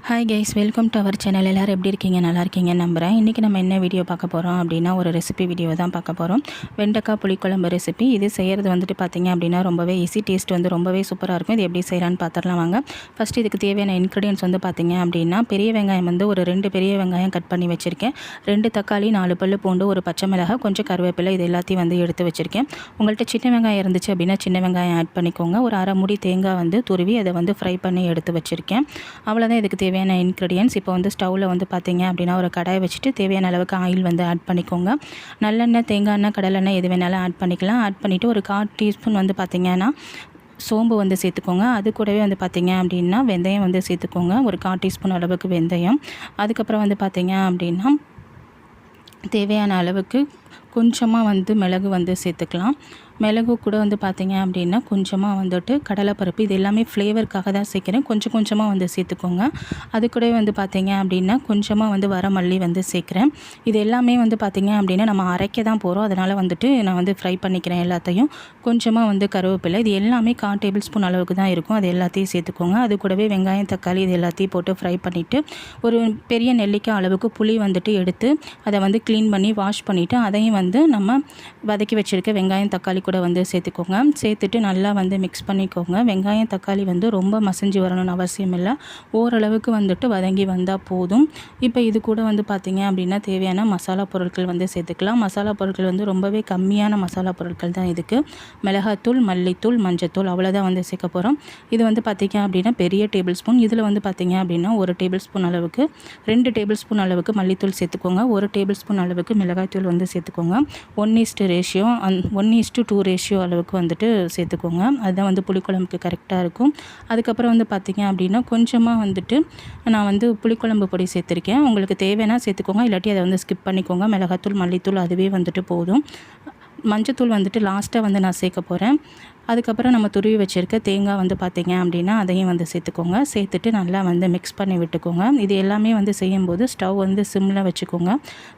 Hi guys, welcome to our channel. எல்லோரும் எப்படி இருக்கீங்க? நல்லா இருக்கீங்க நம்புகிறேன். இன்றைக்கி நம்ம என்ன வீடியோ பார்க்க போகிறோம் அப்படின்னா, ஒரு ரெசிபி வீடியோ தான் பார்க்க போகிறோம். வெண்டைக்காய் புளிக்குழம்பு ரெசிபி. இது செய்கிறது வந்துட்டு பார்த்திங்க அப்படின்னா ரொம்பவே ஈஸி. டேஸ்ட் வந்து ரொம்பவே சூப்பராக இருக்கும். இது எப்படி செய்கிறான்னு பார்த்துடலாம் வாங்க. ஃபஸ்ட்டு இதுக்கு தேவையான இன்க்ரீடியன்ஸ் வந்து பார்த்திங்க அப்படின்னா, பெரிய வெங்காயம் வந்து ஒரு 2 பெரிய வெங்காயம் கட் பண்ணி வச்சுருக்கேன். 2 தக்காளி, 4 பல்லு பூண்டு, ஒரு பச்சை மிளகாய், கொஞ்சம் கருவேப்பிலை, இது எல்லாத்தையும் வந்து எடுத்து வச்சுருக்கேன். உங்கள்கிட்ட சின்ன வெங்காயம் இருந்துச்சு அப்படின்னா சின்ன வெங்காயம் ஆட் பண்ணிக்கோங்க. ஒரு அரை மூடி தேங்காய் வந்து துருவி அதை வந்து ஃப்ரை பண்ணி எடுத்து வச்சுருக்கேன். அவ்வளோதான் இதுக்கு தேவையான இன்க்ரீடியன்ஸ். இப்போ வந்து ஸ்டவ்வில் வந்து பார்த்திங்க அப்படின்னா ஒரு கடாயை வச்சுட்டு தேவையான அளவுக்கு ஆயில் வந்து ஆட் பண்ணிக்கோங்க. நல்லெண்ணெய், தேங்காய் எண்ணெய், கடலெண்ணெய் எது வேணாலும் ஆட் பண்ணிக்கலாம். ஆட் பண்ணிவிட்டு ஒரு 1/4 டீஸ்பூன் வந்து பார்த்திங்கன்னா சோம்பு வந்து சேர்த்துக்கோங்க. அது கூடவே வந்து பார்த்திங்க அப்படின்னா வெந்தயம் வந்து சேர்த்துக்கோங்க. ஒரு 1/4 டீஸ்பூன் அளவுக்கு வெந்தயம். அதுக்கப்புறம் வந்து பார்த்திங்க அப்படின்னா தேவையான அளவுக்கு கொஞ்சமாக வந்து மிளகு வந்து சேர்த்துக்கலாம். மிளகு கூட வந்து பார்த்திங்க அப்படின்னா கொஞ்சமாக வந்துட்டு கடலைப்பருப்பு, இது எல்லாமே ஃப்ளேவருக்காக தான் சேர்க்குறேன். கொஞ்சம் கொஞ்சமாக வந்து சேர்த்துக்கோங்க. அது கூட வந்து பார்த்திங்க அப்படின்னா கொஞ்சமாக வந்து வரமல்லி வந்து சேர்க்குறேன். இது எல்லாமே வந்து பார்த்திங்க அப்படின்னா நம்ம அரைக்க தான் போகிறோம். அதனால் வந்துட்டு நான் வந்து ஃப்ரை பண்ணிக்கிறேன் எல்லாத்தையும். கொஞ்சமாக வந்து கருவேப்பிலை, இது எல்லாமே 1/4 டேபிள் ஸ்பூன் அளவுக்கு தான் இருக்கும். அது எல்லாத்தையும் சேர்த்துக்கோங்க. அது கூடவே வெங்காயம், தக்காளி இது எல்லாத்தையும் போட்டு ஃப்ரை பண்ணிவிட்டு ஒரு பெரிய நெல்லிக்காய் அளவுக்கு புளி வந்துட்டு எடுத்து அதை வந்து க்ளீன் பண்ணி வாஷ் பண்ணிவிட்டு அதையும் வந்து நம்ம வதக்கி வச்சுருக்க வெங்காயம், தக்காளி கூட வந்து சேர்த்துக்கோங்க. சேர்த்துட்டு நல்லா வந்து மிக்ஸ் பண்ணிக்கோங்க. வெங்காயம், தக்காளி வந்து ரொம்ப மசிஞ்சு வரணும்னு அவசியம் இல்லை. ஓரளவுக்கு வந்துட்டு வதங்கி வந்தால் போதும். இப்போ இது கூட வந்து பார்த்திங்க அப்படின்னா தேவையான மசாலா பொருட்கள் வந்து சேர்த்துக்கலாம். மசாலா பொருட்கள் வந்து ரொம்பவே கம்மியான மசாலா பொருட்கள் தான் இதுக்கு. மிளகாத்தூள், மல்லித்தூள், மஞ்சத்தூள் அவ்வளோதான் வந்து சேர்க்க போகிறோம். இது வந்து பார்த்திங்க அப்படின்னா பெரிய டேபிள் ஸ்பூன். இதில் வந்து பார்த்திங்க அப்படின்னா 1 டேபிள் ஸ்பூன் அளவுக்கு 2 டேபிள் ஸ்பூன் அளவுக்கு மல்லித்தூள் சேர்த்துக்கோங்க. 1 டேபிள் ஸ்பூன் அளவுக்கு மிளகாய்த்தூள் வந்து சேர்த்துக்கோங்க. 1:2 ரேஷியோ 1:2 ரேஷியோ அளவுக்கு வந்துட்டு சேர்த்துக்கோங்க. அதுதான் வந்து புளிக்குழம்புக்கு கரெக்டாக இருக்கும். அதுக்கப்புறம் வந்து பார்த்திங்க அப்படின்னா கொஞ்சமாக வந்துட்டு நான் வந்து புளிக்குழம்பு பொடி சேர்த்துருக்கேன். உங்களுக்கு தேவைன்னா சேர்த்துக்கோங்க, இல்லாட்டி அதை வந்து ஸ்கிப் பண்ணிக்கோங்க. மிளகாத்தூள், மல்லித்தூள் அதுவே வந்துட்டு போதும். மஞ்சத்தூள் வந்துட்டு லாஸ்ட்டாக வந்து நான் சேர்க்க போகிறேன். அதுக்கப்புறம் நம்ம துருவி வச்சுருக்க தேங்காய் வந்து பார்த்திங்க அப்படின்னா அதையும் வந்து சேர்த்துக்கோங்க. சேர்த்துட்டு நல்லா வந்து மிக்ஸ் பண்ணி விட்டுக்கோங்க. இது எல்லாமே வந்து செய்யும்போது ஸ்டவ் வந்து சிம்மில் வச்சுக்கோங்க.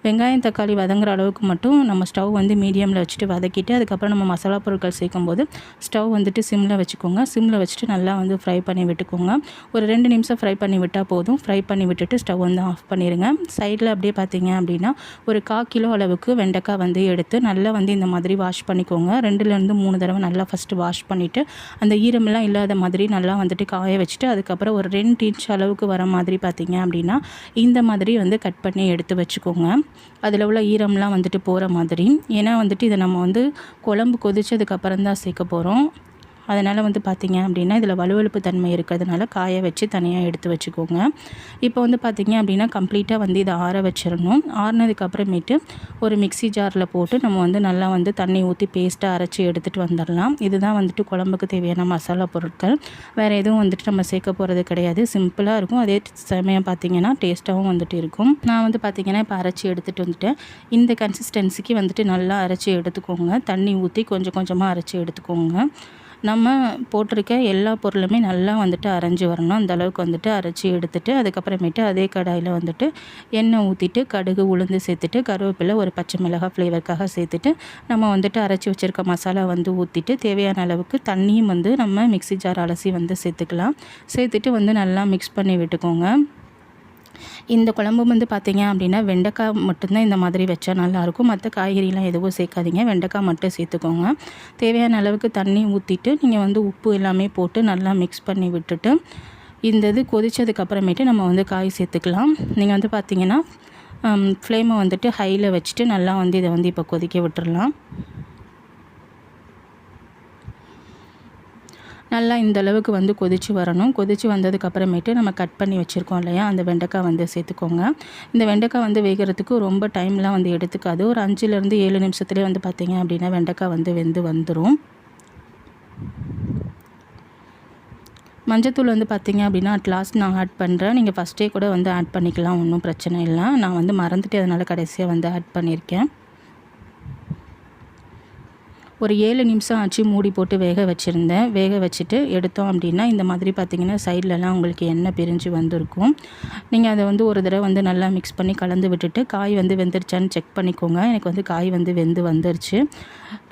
வெங்காயம், தக்காளி வதங்குற அளவுக்கு மட்டும் நம்ம ஸ்டவ் வந்து மீடியமில் வச்சுட்டு வதக்கிட்டு அதுக்கப்புறம் நம்ம மசாலா பொருட்கள் சேர்க்கும்போது ஸ்டவ் வந்துட்டு சிம்மில் வச்சுக்கோங்க. சிம்மில் வச்சுட்டு நல்லா வந்து ஃப்ரை பண்ணி விட்டுக்கோங்க. ஒரு 2 நிமிஷம் ஃப்ரை பண்ணி விட்டால் போதும். ஃப்ரை பண்ணி விட்டுட்டு ஸ்டவ் வந்து ஆஃப் பண்ணிடுங்க. சைடில் அப்படியே பார்த்திங்க அப்படின்னா ஒரு 1/4 கிலோ அளவுக்கு வெண்டைக்காய் வந்து எடுத்து நல்லா வந்து இந்த மாதிரி வாஷ் பண்ணிக்கோங்க. 2லேருந்து 3 தடவை நல்லா ஃபஸ்ட்டு வாஷ் பண்ணிவிட்டு அந்த ஈரமெல்லாம் இல்லாத மாதிரி நல்லா வந்துட்டு காய வச்சுட்டு அதுக்கப்புறம் ஒரு 2 இன்ச் அளவுக்கு வர மாதிரி பார்த்திங்க அப்படின்னா இந்த மாதிரி வந்து கட் பண்ணி எடுத்து வச்சுக்கோங்க. அதில் உள்ள ஈரம்லாம் வந்துட்டு போகிற மாதிரி. ஏன்னா வந்துட்டு இதை நம்ம வந்து குழம்பு கொதிச்சதுக்கப்புறம் தான் சேர்க்க போகிறோம். அதனால் வந்து பார்த்திங்க அப்படின்னா இதில் வலுவழுப்பு தன்மை இருக்கிறதுனால காய வச்சு தனியாக எடுத்து வச்சுக்கோங்க. இப்போ வந்து பார்த்திங்க அப்படின்னா கம்ப்ளீட்டாக வந்து இதை ஆற வச்சிடணும். ஆறினதுக்கப்புறமேட்டு ஒரு மிக்ஸி ஜாரில் போட்டு நம்ம வந்து நல்லா வந்து தண்ணி ஊற்றி பேஸ்ட்டாக அரைச்சி எடுத்துகிட்டு வந்துடலாம். இதுதான் வந்துட்டு குழம்புக்கு தேவையான மசாலா பொருட்கள். வேறு எதுவும் வந்துட்டு நம்ம சேர்க்க போகிறது கிடையாது. சிம்பிளாக இருக்கும். அதே சமயம் பார்த்திங்கன்னா டேஸ்ட்டாகவும் வந்துட்டு இருக்கும். நான் வந்து பார்த்திங்கன்னா இப்போ அரைச்சி எடுத்துகிட்டு வந்துட்டேன். இந்த கன்சிஸ்டன்சிக்கு வந்துட்டு நல்லா அரைச்சி எடுத்துக்கோங்க. தண்ணி ஊற்றி கொஞ்சம் கொஞ்சமாக அரைச்சி எடுத்துக்கோங்க. நம்ம போட்டிருக்க எல்லா பொருளுமே நல்லா வந்துட்டு அரைஞ்சி வரணும். அந்த அளவுக்கு வந்துட்டு அரைச்சி எடுத்துகிட்டு அதுக்கப்புறமேட்டு அதே கடாயில் வந்துட்டு எண்ணெய் ஊற்றிட்டு கடுகு, உளுந்து சேர்த்துட்டு கருவேப்பிலை, ஒரு பச்சை மிளகாய் ஃப்ளேவருக்காக சேர்த்துட்டு நம்ம வந்துட்டு அரைச்சி வச்சுருக்க மசாலா வந்து ஊற்றிட்டு தேவையான அளவுக்கு தண்ணியும் வந்து நம்ம மிக்ஸி ஜார் அலசி வந்து சேர்த்துக்கலாம். சேர்த்துட்டு வந்து நல்லா மிக்ஸ் பண்ணி விட்டுக்கோங்க. இந்த குழம்பு வந்து பார்த்திங்க அப்படின்னா வெண்டைக்காய் மட்டும்தான் இந்த மாதிரி வச்சா நல்லாயிருக்கும். மற்ற காய்கறிலாம் எதுவும் சேர்க்காதீங்க. வெண்டைக்காய் மட்டும் சேர்த்துக்கோங்க. தேவையான அளவுக்கு தண்ணி ஊற்றிட்டு நீங்கள் வந்து உப்பு எல்லாமே போட்டு நல்லா மிக்ஸ் பண்ணி விட்டுட்டு இந்த இது கொதித்ததுக்கப்புறமேட்டு நம்ம வந்து காய் சேர்த்துக்கலாம். நீங்கள் வந்து பார்த்திங்கன்னா ஃப்ளேமை வந்துட்டு ஹையில் வச்சுட்டு நல்லா வந்து இதை வந்து இப்போ கொதிக்க விட்டுறலாம். நல்லா இந்த அளவுக்கு வந்து கொதித்து வரணும். கொதித்து வந்ததுக்கப்புறமேட்டு நம்ம கட் பண்ணி வச்சுருக்கோம் இல்லையா, அந்த வெண்டைக்காய் வந்து சேர்த்துக்கோங்க. இந்த வெண்டைக்காய் வந்து வேகிறதுக்கு ரொம்ப டைம்லாம் வந்து எடுத்துக்காது. ஒரு 5லேருந்து 7 நிமிஷத்துலேயே வந்து பார்த்திங்க அப்படின்னா வெண்டைக்காய் வந்து வெந்து வந்துடும். மஞ்சத்தூள் வந்து பார்த்திங்க அப்படின்னா அட் லாஸ்ட் நான் ஆட் பண்ணுறேன். நீங்கள் ஃபஸ்ட்டே கூட வந்து ஆட் பண்ணிக்கலாம், ஒன்றும் பிரச்சனை இல்லை. நான் வந்து மறந்துட்டு அதனால் கடைசியாக வந்து ஆட் பண்ணியிருக்கேன். ஒரு 7 நிமிஷம் ஆச்சு மூடி போட்டு வேக வச்சுருந்தேன். வேக வச்சுட்டு எடுத்தோம் அப்படின்னா இந்த மாதிரி பார்த்திங்கன்னா சைட்லலாம் உங்களுக்கு எண்ணெய் பிரிஞ்சு வந்திருக்கும். நீங்கள் அதை வந்து ஒரு தடவை வந்து நல்லா மிக்ஸ் பண்ணி கலந்து விட்டுட்டு காய் வந்து வெந்துருச்சான்னு செக் பண்ணிக்கோங்க. எனக்கு வந்து காய் வந்து வந்துருச்சு.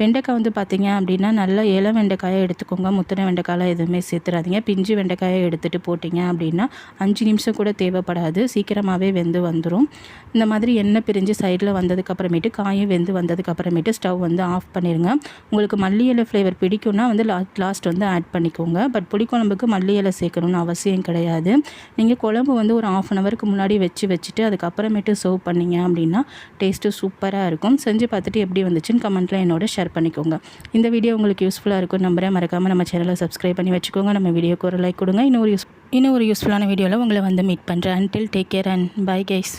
வெண்டைக்காய் வந்து பார்த்திங்க அப்படின்னா நல்லா இளம் வெண்டைக்காயை எடுத்துக்கோங்க. முத்தின வெண்டைக்காயெலாம் எதுவுமே சேர்த்துறாதீங்க. பிஞ்சு வெண்டைக்காயை எடுத்துகிட்டு போட்டிங்க அப்படின்னா 5 நிமிஷம் கூட தேவைப்படாது, சீக்கிரமாகவே வெந்து வந்துடும். இந்த மாதிரி எண்ணெய் பிரிஞ்சு சைடில் வந்ததுக்கப்புறமேட்டு காயும் வெந்து வந்ததுக்கப்புறமேட்டு ஸ்டவ் வந்து ஆஃப் பண்ணிடுங்க. உங்களுக்கு மல்லி இலை ஃப்ளேவர் பிடிக்கும்னா வந்து லாஸ்ட் வந்து ஆட் பண்ணிக்கோங்க. பட் புளிக்குழம்புக்கு மல்லி இலை சேர்க்கணும்னு அவசியம் கிடையாது. நீங்கள் குழம்பு வந்து ஒரு 1/2 அன் ஹவருக்கு முன்னாடி வச்சுட்டு அதுக்கப்புறமேட்டு சர்வ் பண்ணிங்க அப்படின்னா டேஸ்ட்டு சூப்பராக இருக்கும். செஞ்சு பார்த்துட்டு எப்படி வந்துச்சுன்னு கமெண்ட்டில் என்னோட ஷேர் பண்ணிக்கோங்க. இந்த வீடியோ உங்களுக்கு யூஸ்ஃபுல்லாக இருக்கும் நம்புறேன். மறக்காமல் நம்ம சேனலை சப்ஸ்கிரைப் பண்ணி வச்சுக்கோங்க. நம்ம வீடியோக்கு ஒரு லைக் கொடுங்க. இன்னொரு யூஸ்ஃபுல்லான வீடியோவில் உங்களை வந்து மீட் பண்ணுறேன். Until take care and bye guys.